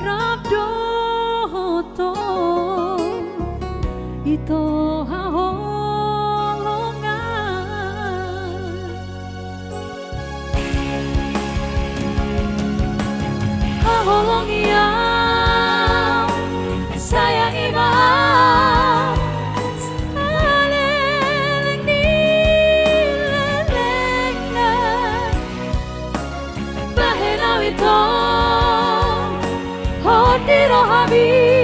Rabdoto ito haholongan haholongiam sayangi maaf saleleng dilelengna bahenaw ito hodiro habi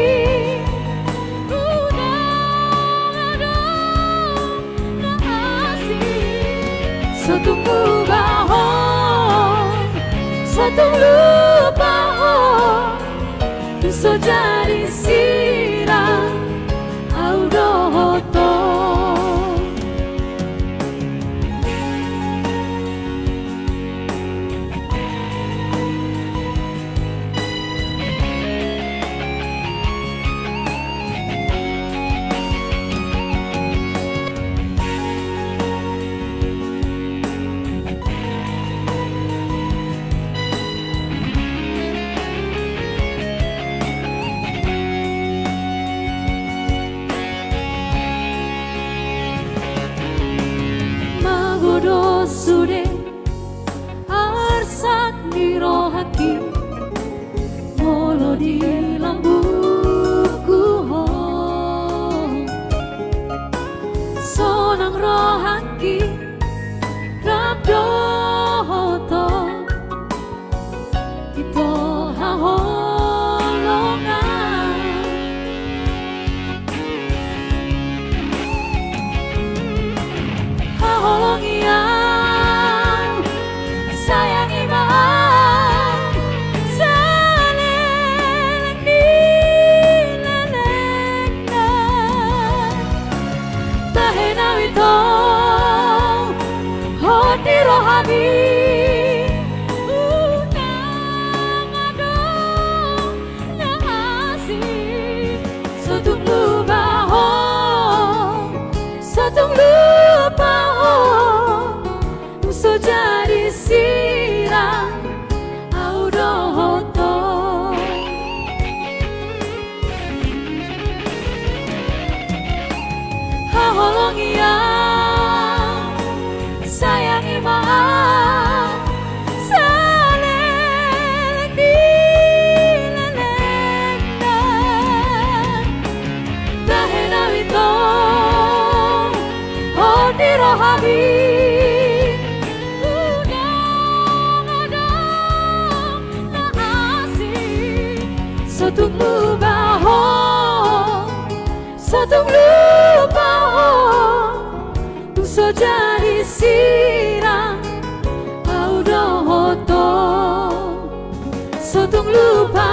Sotong lupa so jadi sirang audoto Sure arsak niro hati molo di lambuku ho sonang rohaki rabdoto ito haholongan haholongian rohani unang adong ngasih sotong lupa so jadi sirang audoto haholongiam sayangi maaf saleleng dilelengna bahenaw ito hodiro habi unang adong naasih sotong lupa so jadi sirang audoto sotong lupa